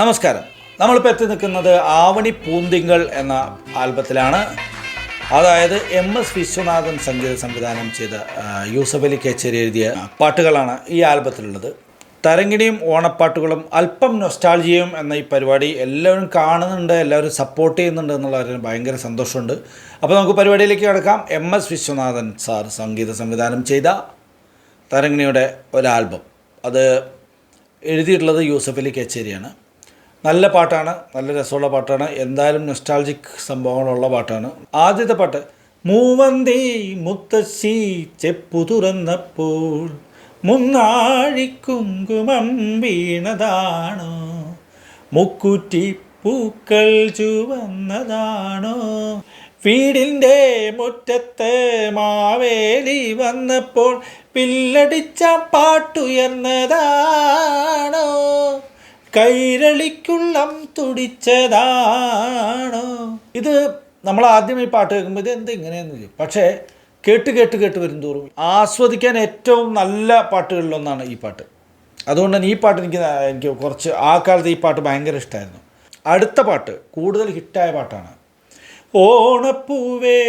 നമസ്കാരം. നമ്മളിപ്പോൾ എത്തി നിൽക്കുന്നത് ആവണി പൂന്തിങ്കൾ എന്ന ആൽബത്തിലാണ്. അതായത് MS വിശ്വനാഥൻ സംഗീത സംവിധാനം ചെയ്ത യൂസഫ് അലി കേച്ചേരി എഴുതിയ പാട്ടുകളാണ് ഈ ആൽബത്തിലുള്ളത്. തരംഗിണിയും ഓണപ്പാട്ടുകളും അല്പം നൊസ്റ്റാൾജിയയും എന്ന ഈ പരിപാടി എല്ലാവരും കാണുന്നുണ്ട്, എല്ലാവരും സപ്പോർട്ട് ചെയ്യുന്നുണ്ട് എന്നുള്ള കാര്യം ഭയങ്കര സന്തോഷമുണ്ട്. അപ്പോൾ നമുക്ക് പരിപാടിയിലേക്ക് കിടക്കാം. MS വിശ്വനാഥൻ സാർ സംഗീത സംവിധാനം ചെയ്ത തരംഗിണിയുടെ ഒരു ആൽബം. അത് എഴുതിയിട്ടുള്ളത് യൂസഫ് അലി കേച്ചേരിയാണ്. നല്ല പാട്ടാണ്, നല്ല രസമുള്ള പാട്ടാണ്, എന്തായാലും നൊസ്റ്റാൾജിക് സംഭവങ്ങളുള്ള പാട്ടാണ്. ആദ്യത്തെ പാട്ട്, മൂവന്തി മുത്തശ്ശി ചെപ്പു തുറന്നപ്പോൾ മുന്നാഴിക്കുങ്കുമം വീണതാണോ, മുക്കുറ്റി പൂക്കൾ ചുവന്നതാണോ, വീടിൻ്റെ മുറ്റത്ത് മാവേലി വന്നപ്പോൾ പില്ലടിച്ച പാട്ടുയർന്നതാണോ, കൈരളിക്കുള്ളം തുടിച്ചതാണോ. ഇത് നമ്മൾ ആദ്യം ഈ പാട്ട് കേൾക്കുമ്പോൾ ഇത് എന്ത് ഇങ്ങനെയെന്ന് ചോദിക്കും. പക്ഷേ കേട്ട് കേട്ട് കേട്ട് വരും തോറും ആസ്വദിക്കാൻ ഏറ്റവും നല്ല പാട്ടുകളിലൊന്നാണ് ഈ പാട്ട്. അതുകൊണ്ട് തന്നെ ഈ പാട്ട് എനിക്ക് കുറച്ച് ആ കാലത്ത് ഈ പാട്ട് ഭയങ്കര ഇഷ്ടമായിരുന്നു. അടുത്ത പാട്ട് കൂടുതൽ ഹിറ്റായ പാട്ടാണ്. ഓണപ്പൂവേ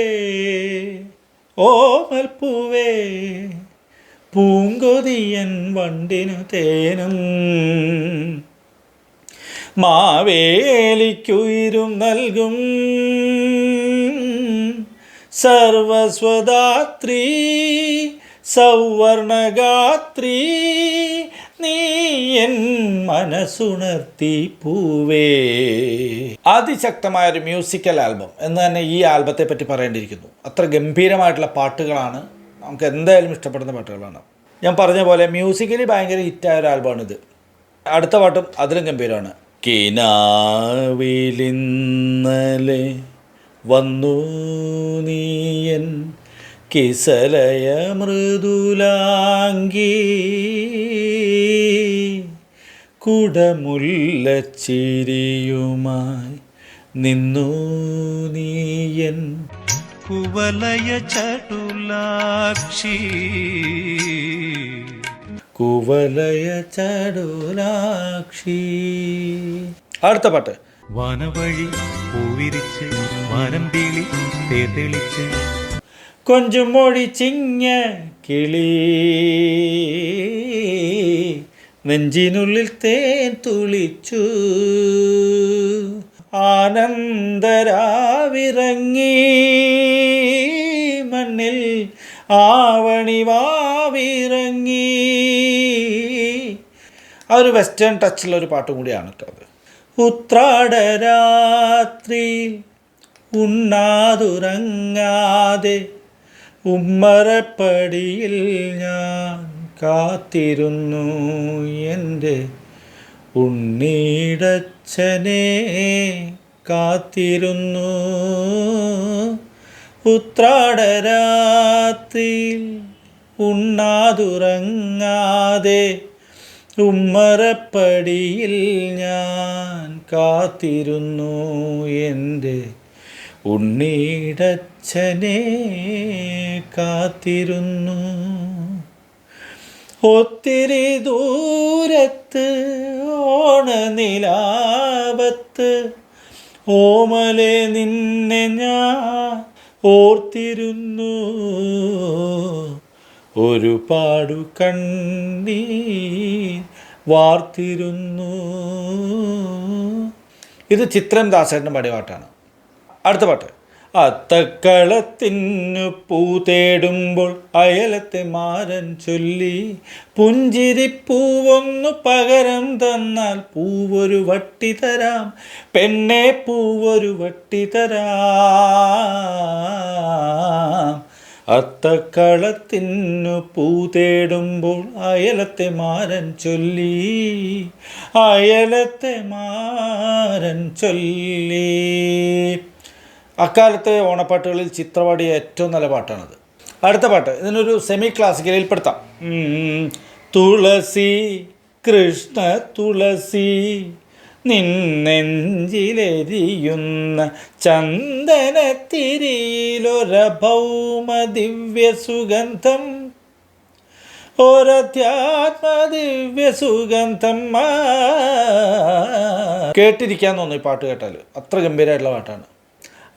ഓമൽപ്പൂവേ പൂങ്കൊതിയൻ വണ്ടിനു തേനും മാവേലിക്കുയിരും നൽകും സർവസ്വദാത്രീ സൗവർണഗാത്രീ നീ എൻ മനസ്സുണർത്തി പൂവേ. അതിശക്തമായൊരു മ്യൂസിക്കൽ ആൽബം എന്ന് തന്നെ ഈ ആൽബത്തെ പറ്റി പറയേണ്ടിയിരിക്കുന്നു. അത്ര ഗംഭീരമായിട്ടുള്ള പാട്ടുകളാണ്, നമുക്ക് എന്തായാലും ഇഷ്ടപ്പെടുന്ന പാട്ടുകളാണ്. ഞാൻ പറഞ്ഞ പോലെ മ്യൂസിക്കലി ഭയങ്കര ഹിറ്റായ ഒരു ആൽബമാണിത്. അടുത്ത പാട്ടും അതിലും ഗംഭീരമാണ്. കിനാവിലിന്നലെ വന്നു നീയൻ കിസലയ മൃദുലാംഗി കുടമുല്ലച്ചിരിയുമായി നിന്നു നീയൻ കുവലയ ചടുലാക്ഷി കുവലയ ചടുലാക്ഷി. അടുത്ത പാട്ട്, വനവഴി പൂവിരിച്ച് വനംപിളി തെളിച്ച് കൊഞ്ചും മൊഴി ചിങ്ങ കിളി നെഞ്ചിനുള്ളിൽ തേൻ തുളിച്ചു ആനന്ദരാവിറങ്ങി മണ്ണിൽ ആവണി വാവിറങ്ങി. ആ ഒരു വെസ്റ്റേൺ ടച്ചുള്ളൊരു പാട്ടും കൂടിയാണ് കേട്ടോ അത്. ഉത്രാടരാത്രി ഉണ്ണാതുറങ്ങാതെ ഉമ്മറപ്പടിയിൽ ഞാൻ കാത്തിരുന്നു എൻ്റെ ഉണ്ണീടച്ഛനെ കാത്തിരുന്നു. ഉത്രാടരാത്രി ഉണ്ണാതുറങ്ങാതെ ഉമ്മറപ്പടിയിൽ ഞാൻ കാത്തിരുന്നു എൻ്റെ ഉണ്ണീടച്ഛനെ കാത്തിരുന്നു. ഒത്തിരി ദൂരത്ത് ഓണനിലാവത്ത് ഓമലെ നിന്നെ ഞാൻ ഓർത്തിരുന്നു, ഒരുപാടു കണ്ണീർ വാർത്തിരുന്നു. ഇത് ചിത്രം ദാസേട്ടൻ്റെ പാടിയ പാട്ടാണ്. അടുത്ത പാട്ട്, അത്തക്കളത്തിനു പൂ തേടുമ്പോൾ അയലത്തെ മാരൻ ചൊല്ലി പുഞ്ചിരിപ്പൂവൊന്നു പകരം തന്നാൽ പൂവൊരു വട്ടി തരാം പെണ്ണെ പൂവൊരു വട്ടി തരാം. അത്തക്കളത്തിനു പൂ തേടുമ്പോൾ അയലത്തെ മാരൻ ചൊല്ലി അയലത്തെ മാരൻ ചൊല്ലി. അക്കാലത്തെ ഓണപ്പാട്ടുകളിൽ ചിത്രപാടിയ ഏറ്റവും നല്ല പാട്ടാണത്. അടുത്ത പാട്ട് ഇതിനൊരു സെമി ക്ലാസിക്കലിൽ പെടുത്താം. തുളസി കൃഷ്ണ തുളസി നിന്നെഞ്ചിലെരിയുന്ന ചന്ദനത്തിരിയിലൊരഭൗമ ദിവ്യ സുഗന്ധം ഒരധ്യാത്മ ദിവ്യ സുഗന്ധം കേട്ടിരിക്കാൻ തോന്നും ഈ പാട്ട് കേട്ടാൽ, അത്ര ഗംഭീരമായിട്ടുള്ള പാട്ടാണ്.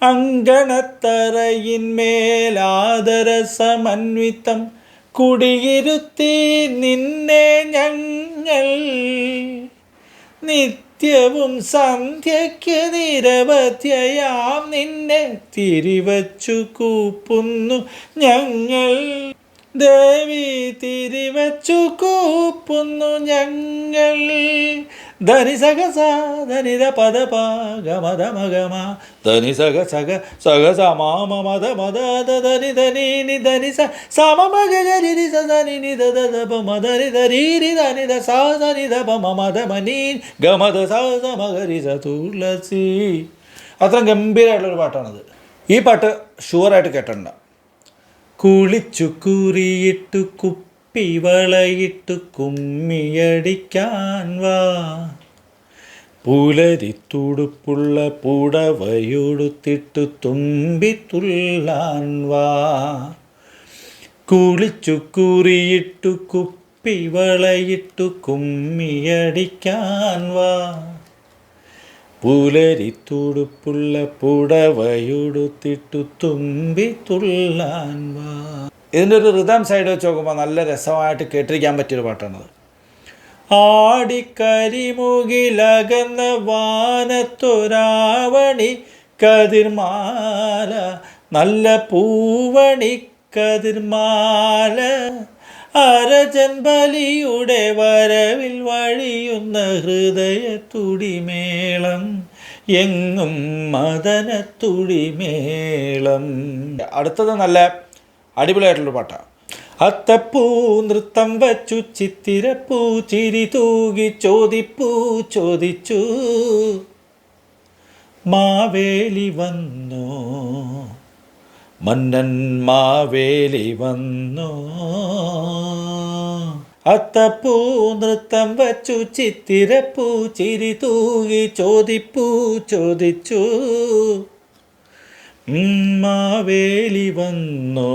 അങ്കണത്തറയിന്മേലാദരസമന്വിതം കുടിയിരുത്തി നിന്നെ ഞങ്ങൾ, നിത്യവും സന്ധ്യയ്ക്ക് നിരവധ്യയാം നിന്നെ തിരിവച്ചു കൂപ്പുന്നു ഞങ്ങൾ, ദേവി തിരിവച്ചു കൂപ്പുന്നു ഞങ്ങൾ. ധനി സഗ സ ധനിത പദ പ ഗമത മഗമ ധനി സഗ സഗ സഗ സമാമ മദ മദ ധനി ധനി നി ധനി സ സമ മഗ ഗരി രി സ ധനി നി ധ ധ ധ പ മ ധനി ധരി രി ധനി ധ സ ധനി ധ പ മ മദ മനി ഗമ ധ സ സ മ ഗരി സ തുളസി. അത്ര ഗംഭീരമായിട്ടുള്ളൊരു പാട്ടാണത്. ഈ പാട്ട് ഷുവറായിട്ട് കേട്ടിട്ടുണ്ട്. കുളിച്ചു കുറിയിട്ടു കുപ്പിവളയിട്ടു കുമ്മിയടിക്കാൻ വാ, പുലരിത്തുടുപ്പുള്ള പുടവയൊടുത്തിട്ടു തുമ്പിത്തുള്ളാൻ വാ. കുളിച്ചു കുറിയിട്ടു കുപ്പിവളയിട്ടു കുമ്മിയടിക്കാൻ വാ, പുലരിത്തുടുപ്പുള്ള പുടവയൊടുത്തിട്ടു തുമ്പിത്തുള്ളാൻ വാ. ഇതിൻ്റെ ഒരു റിതം സൈഡ് വെച്ച് നോക്കുമ്പോൾ നല്ല രസമായിട്ട് കേട്ടിരിക്കാൻ പറ്റിയൊരു പാട്ടാണത്. ആടിക്കരിമുകിലകന്ന വാനത്തൊരാവണി കതിർമാല, നല്ല പൂവണി കതിർമാല, അരജൻ ബലിയുടെ വരവിൽ വഴിയുന്ന ഹൃദയത്തുടിമേളം, എങ്ങും മദനത്തുടിമേളം. അടുത്തത് നല്ല അടിപൊളിയായിട്ടുള്ളൊരു പാട്ടാണ്. അത്തപ്പൂ നൃത്തം വച്ചു ചിത്തിരപ്പൂ ചിരി തൂകി ചോദിപ്പൂ ചോദിച്ചു, മാവേലി വന്നോ മന്നൻ മാവേലി വന്നോ. അത്തപ്പൂ നൃത്തം വച്ചു ചിത്തിരപ്പൂ ചിരി തൂകി ചോദിപ്പൂ ചോദിച്ചു, മാവേലി വന്നോ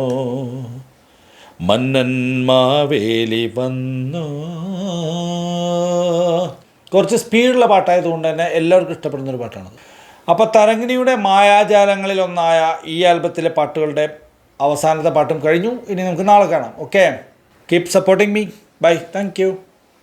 മന്നൻ മാവേലി വന്നോ. കുറച്ച് സ്പീഡുള്ള പാട്ടായതുകൊണ്ട് തന്നെ എല്ലാവർക്കും ഇഷ്ടപ്പെടുന്നൊരു പാട്ടാണത്. അപ്പോൾ തരംഗിണിയുടെ മായാജാലങ്ങളിലൊന്നായ ഈ ആൽബത്തിലെ പാട്ടുകളുടെ അവസാനത്തെ പാട്ടും കഴിഞ്ഞു. ഇനി നമുക്ക് നാളെ കാണാം. Okay, keep supporting me. Bye, thank U.